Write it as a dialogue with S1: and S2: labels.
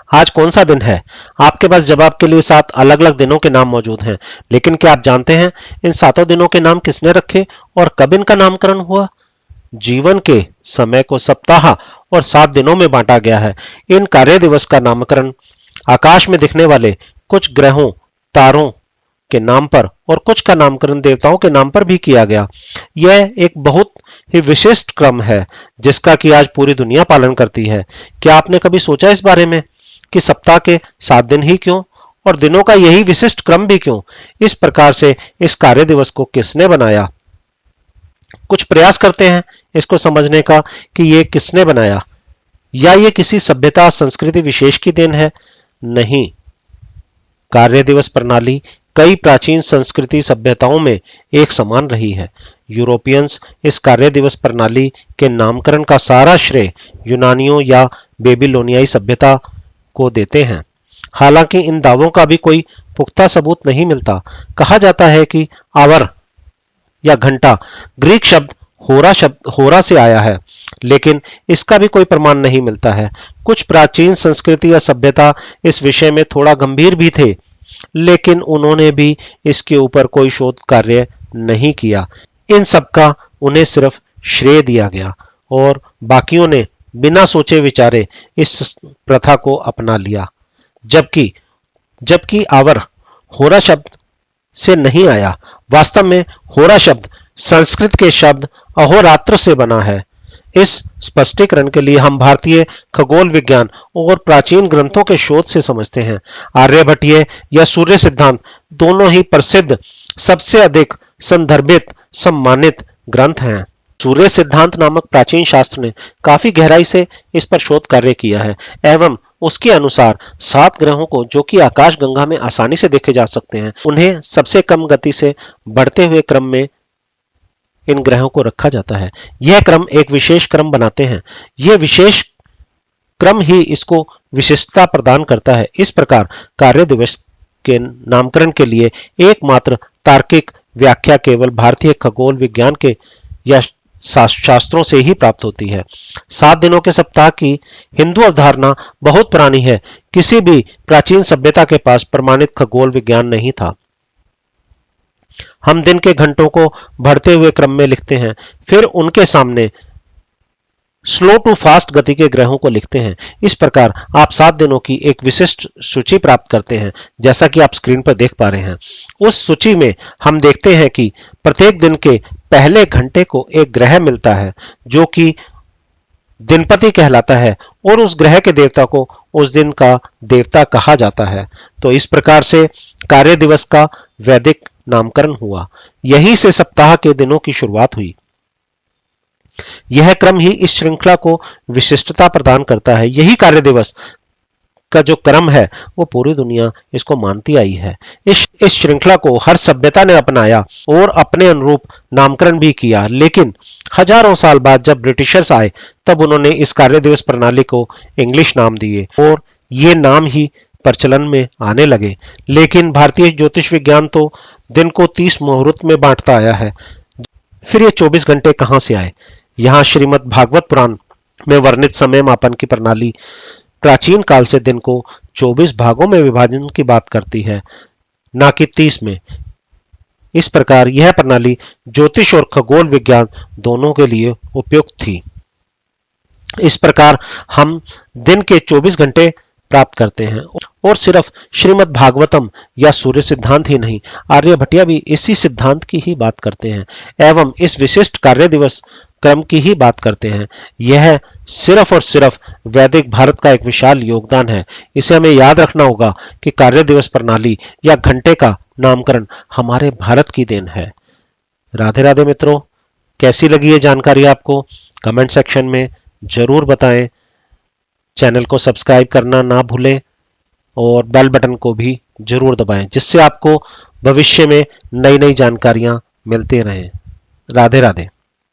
S1: आज कौन सा दिन है? आपके पास जवाब के लिए 7 अलग अलग दिनों के नाम मौजूद हैं, लेकिन क्या आप जानते हैं इन सातों दिनों के नाम किसने रखे और कब इनका नामकरण हुआ? जीवन के समय को सप्ताह और 7 दिनों में बांटा गया है। इन कार्य दिवस का नामकरण आकाश में दिखने वाले कुछ ग्रहों, तारों के नाम पर और कुछ का नामकरण देवताओं के नाम पर भी किया गया। यह एक बहुत ही विशिष्ट क्रम है जिसका कि आज पूरी दुनिया पालन करती है। क्या आपने कभी सोचा इस बारे में कि सप्ताह के 7 दिन ही क्यों और दिनों का यही विशिष्ट क्रम भी क्यों? इस प्रकार से इस कार्य दिवस को किसने बनाया? कुछ प्रयास करते हैं इसको समझने का कि ये किसने बनाया, या ये किसी सभ्यता संस्कृति विशेष की देन है? नहीं, कार्य दिवस प्रणाली कई प्राचीन संस्कृति सभ्यताओं में एक समान रही है। यूरोपियंस इस कार्य दिवस प्रणाली के नामकरण का सारा श्रेय यूनानियों या बेबीलोनियाई सभ्यता को देते हैं। हालांकि इन दावों का भी कोई पुख्ता सबूत नहीं मिलता। कहा जाता है कि आवर या घंटा ग्रीक शब्द होरा से आया है, लेकिन इसका भी कोई प्रमाण नहीं मिलता है। कुछ प्राचीन संस्कृति या सभ्यता इस विषय में थोड़ा गंभीर भी थे, लेकिन उन्होंने भी इसके ऊपर कोई शोध कार्य नहीं किया। इन सब का उन्हें सिर्फ श्रेय दिया गया और बाकियों ने बिना सोचे विचारे इस प्रथा को अपना लिया। जबकि जबकि आवर होरा शब्द से नहीं आया। वास्तव में होरा शब्द संस्कृत के शब्द अहोरात्र से बना है। इस स्पष्टीकरण के लिए हम भारतीय खगोल विज्ञान और प्राचीन ग्रंथों के शोध से समझते हैं। आर्यभट्टीय या सूर्य सिद्धांत दोनों ही प्रसिद्ध, सबसे अधिक संदर्भित, सम्मानित ग्रंथ हैं। सूर्य सिद्धांत नामक प्राचीन शास्त्र ने काफी गहराई से इस पर शोध कार्य किया है एवं उसके अनुसार 7 ग्रहों को जो कि आकाश गंगा में आसानी से देखे जा सकते हैं, उन्हें सबसे कम गति से बढ़ते हुए क्रम में इन ग्रहों को रखा जाता है। यह क्रम एक विशेष क्रम बनाते हैं। यह विशेष क्रम ही इसको विशिष्टता प्रदान करता है। इस प्रकार कार्य दिवस के नामकरण के लिए एकमात्र तार्किक व्याख्या केवल भारतीय खगोल विज्ञान के या शास्त्रों से ही प्राप्त होती है। 7 दिनों के सप्ताह की हिंदू अवधारणा बहुत पुरानी है। किसी भी प्राचीन सभ्यता के पास प्रमाणित खगोल विज्ञान नहीं था। हम दिन के घंटों को बढ़ते हुए क्रम में लिखते हैं, फिर उनके सामने स्लो टू फास्ट गति के ग्रहों को लिखते हैं। इस प्रकार आप 7 दिनों की एक विशिष्ट सूची प्राप्त करते हैं, जैसा कि आप स्क्रीन पर देख पा रहे हैं। उस सूची में हम देखते हैं कि प्रत्येक दिन के पहले घंटे को एक ग्रह मिलता है जो कि दिनपति कहलाता है और उस ग्रह के देवता को उस दिन का देवता कहा जाता है। तो इस प्रकार से कार्य दिवस का वैदिक नामकरण हुआ। यहीं से सप्ताह के दिनों की शुरुआत हुई। यह क्रम ही इस श्रृंखला को विशिष्टता प्रदान करता है। यही कार्य दिवस का जो क्रम है वो पूरी दुनिया इसको मानती आई है। इस श्रृंखला को हर सभ्यता ने अपनाया और अपने अनुरूप नामकरण भी किया, लेकिन हजारों साल बाद जब ब्रिटिशर्स आए तब उन्होंने इस कार्य दिवस प्रणाली को इंग्लिश नाम दिए और ये नाम ही प्रचलन में आने लगे। लेकिन भारतीय ज्योतिष विज्ञान तो दिन को 30 मुहूर्त में बांटता आया है। फिर ये 24 घंटे कहां से आए? यहाँ श्रीमद् भागवत पुराण में वर्णित समय मापन की प्रणाली प्राचीन काल से दिन को 24 भागों में विभाजन की बात करती है, ना कि 30 में। इस प्रकार यह प्रणाली ज्योतिष और खगोल विज्ञान दोनों के लिए उपयुक्त थी। इस प्रकार हम दिन के 24 घंटे प्राप्त करते हैं और सिर्फ श्रीमद् भागवतम या सूर्य सिद्धांत ही नहीं, आर्यभट्टिया भी इसी सिद्धांत की ही बात करते हैं एवं इस विशिष्ट कार्य दिवस क्रम की ही बात करते हैं। यह सिर्फ और सिर्फ वैदिक भारत का एक विशाल योगदान है। इसे हमें याद रखना होगा कि कार्य दिवस प्रणाली या घंटे का नामकरण हमारे भारत की देन है। राधे राधे मित्रों, कैसी लगी ये जानकारी आपको? कमेंट सेक्शन में जरूर बताएं। चैनल को सब्सक्राइब करना ना भूलें और बेल बटन को भी जरूर दबाएं, जिससे आपको भविष्य में नई नई जानकारियां मिलती रहें। राधे राधे।